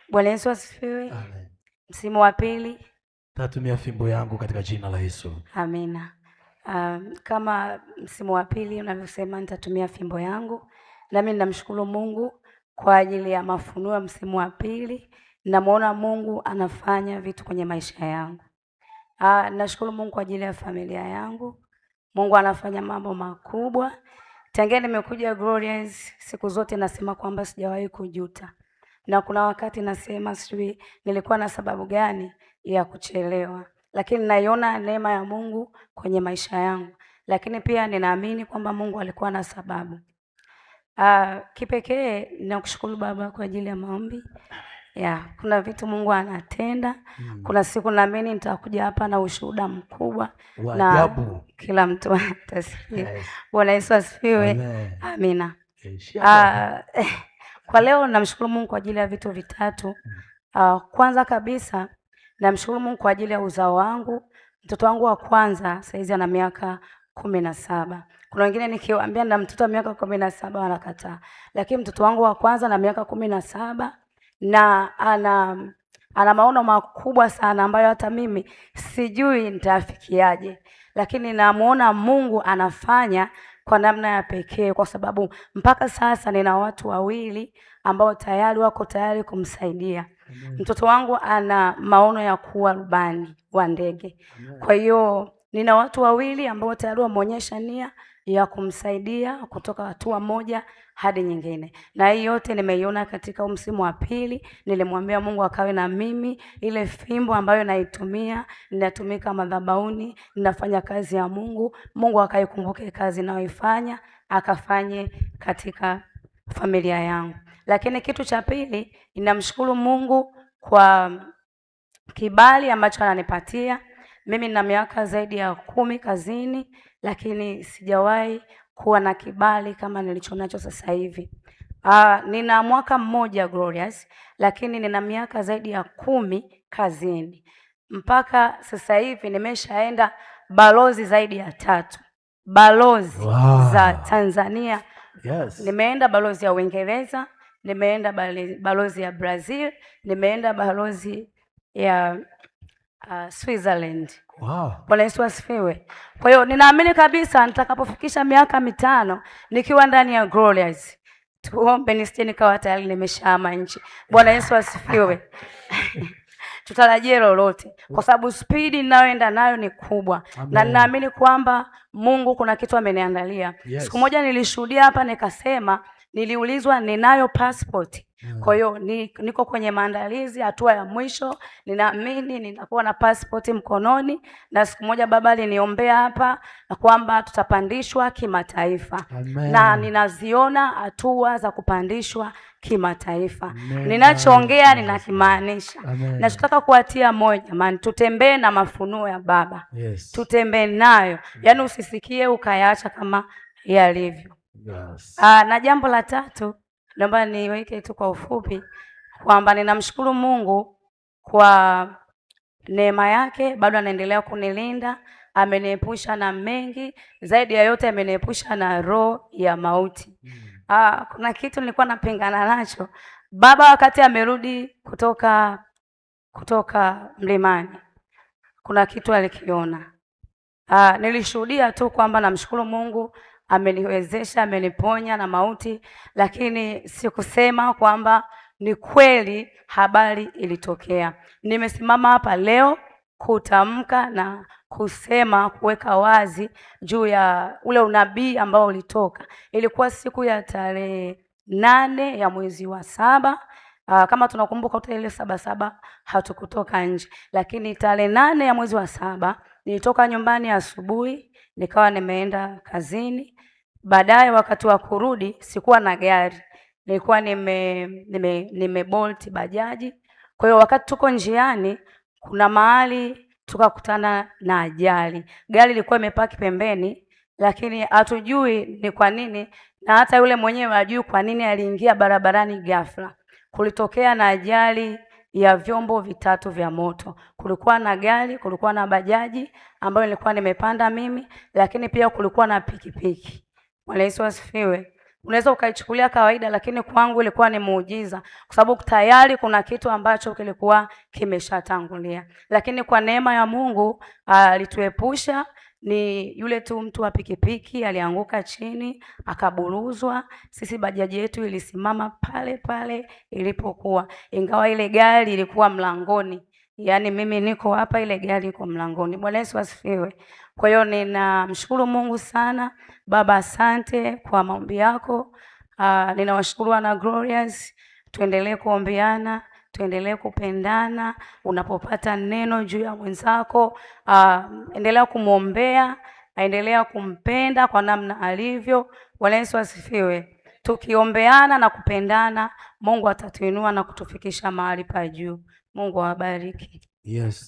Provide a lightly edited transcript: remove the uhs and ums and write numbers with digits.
Bwana Yesu asifiwe. Amen. Msimu wa pili. Tatumia fimbo yangu katika jina la Yesu. Amina. Kama msimu wa pili unavyosema nitatumia fimbo yangu, nami ninamshukuru Mungu kwa ajili ya mafunuo ya msimu wa pili. Namuona Mungu anafanya vitu kwenye maisha yangu. Nashukuru Mungu kwa ajili ya familia yangu. Mungu anafanya mambo makubwa. Tangia nimekuja Glorious, siku zote nasema kwamba sijawahi kujuta. Na kuna wakati nasema sijui nilikuwa na sababu gani ya kuchelewa, lakini naiona neema ya Mungu kwenye maisha yangu, lakini pia ninaamini kwamba Mungu alikuwa na sababu. Kipekee nakushukuru Baba kwa ajili ya maombi. Kuna vitu Mungu anatenda. Kuna siku naamini nitakuja hapa na ushuhuda mkubwa na kila mtu atasikia. Bwana Yesu asifiwe. Amina. Kwa leo namshukuru Mungu kwa ajili ya vitu vitatu. Kwanza kabisa namshukuru Mungu kwa ajili ya uzao wangu. Mtoto wangu wa kwanza saizi ana miaka 17. Kuna wengine nikiwaambia na mtoto wa miaka 17 wanakataa. Lakini mtoto wangu wa kwanza na miaka 17 na ana maono makubwa sana ambayo hata mimi sijui nitafikiaje. Lakini namuona Mungu anafanya kwa namna ya pekee, kwa sababu mpaka sasa nina watu wawili ambao tayari wako tayari kumsaidia. Mtoto wangu ana maono ya kuwa rubani wa ndege. Kwa hiyo nina watu wawili ambao tayari wameonyesha nia ya kumsaidia kutoka hatua moja hadi nyingine. Na hii yote nimeiona katika msimu wa pili. Nilimwambia Mungu akawe na mimi, ile fimbo ambayo naitumia, ninatumika madhabahuni, ninafanya kazi ya Mungu. Mungu akaikumbuke kazi ninayoifanya, akafanye katika familia yangu. Lakini kitu cha pili, ninamshukuru Mungu kwa kibali ambacho ananipatia. Mimi nina miaka zaidi ya 10 kazini, lakini sijawahi kuwa na kibali kama nilichonacho sasa hivi. Nina mwaka mmoja Glorious, lakini nina miaka zaidi ya 10 kazini. Mpaka sasa hivi nimeshaenda balozi zaidi ya 3. Balozi za Tanzania. Yes. Nimeenda balozi ya Uingereza, nimeenda balozi ya Brazil, nimeenda balozi ya Switzerland. Wow. Bwana Yesu asifiwe. Kwa hiyo ninaamini kabisa nitakapofikisha miaka 5 nikiwa ndani ya Glorious, tuombe nisije nikawa tayari nimeshahama nchi. Bwana Yesu asifiwe. Tutarajie lolote kwa sababu spidi ninayoenda nayo ni kubwa. Amen. Na ninaamini kwamba Mungu kuna kitu ameniandalia. Yes. Siku moja nilishuhudia hapa nikasema, niliulizwa ninayo passport. Kwa hiyo niko kwenye maandalizi, hatua ya mwisho. Ninaamini nitakuwa na passport mkononi, na siku moja Baba aliniombea hapa na kwamba tutapandishwa kimataifa. Na ninaziona hatua za kupandishwa kimataifa. Ninachoongea ninakimaanisha. Nachotaka kuatia moyo jamani, tutembee na mafunuo ya Baba. Yes. Tutembee nayo. Yaani usisikie ukayaacha kama yalivyo. Yes. Na jambo la tatu naomba niweke tu kwa ufupi kwamba ninamshukuru Mungu kwa neema yake, bado anaendelea kunilinda, ameniepusha na mengi, zaidi ya yote ameniepusha na roho ya mauti. Kuna kitu nilikuwa napingana nacho. Baba wakati amerudi kutoka mlimani, kuna kitu alikiona. Nilishuhudia tu kwamba namshukuru Mungu ameniwezesha, ameniponya na mauti, lakini sikusema kwamba ni kweli habari ilitokea. Nimesimama hapa leo kutamka na kusema, kuweka wazi juu ya ule unabii ambao ulitoka. Ilikuwa siku ya tarehe 8 ya mwezi wa 7. Kama tunakumbuka wote ile 7 hatukutoka nje, lakini tarehe 8 ya mwezi wa 7 nilitoka nyumbani asubuhi, nikawa nimeenda kazini. Baadaye wakati wa kurudi sikuwa na gari, nilikuwa nime bolt bajaji. Kwa hiyo wakati tuko njiani, kuna mahali tukakutana na ajali. Gari ilikuwa imepaki pembeni, lakini hatujui ni kwa nini, na hata yule mwenyewe hajui kwa nini aliingia barabarani ghafla. Kulitokea na ajali ya vyombo vitatu vya moto. Kulikuwa na gari, kulikuwa na bajaji ambayo nilikuwa nimepanda mimi, lakini pia kulikuwa na pikipiki. Bwana Yesu asifiwe. unaweza ukaichukulia kawaida, lakini kwangu ilikuwa ni muujiza, kwa sababu tayari kuna kitu ambacho kilikuwa kimeshatangulia. Lakini kwa neema ya Mungu alituepusha. Ni yule tu mtu wa pikipiki alianguka chini akaburuzwa. Sisi bajaji yetu ilisimama pale pale ilipokuwa, ingawa ile gari ilikuwa mlangoni. Yaani mimi niko hapa, ile gari iko mlangoni. Bwana Yesu asifiwe. Kwa hiyo ninamshukuru Mungu sana. Baba, asante kwa maombi yako. Ninawashukuru wana Glorious. Tuendelee kuombeana, tuendelee kupendana. Unapopata neno juu ya mwenzako, endelea kumwombea, endelea kumpenda kwa namna alivyo. Bwana Yesu asifiwe. Tukiombeana na kupendana, Mungu atatuinua na kutufikisha mahali pa juu. Mungu awabariki. Yes.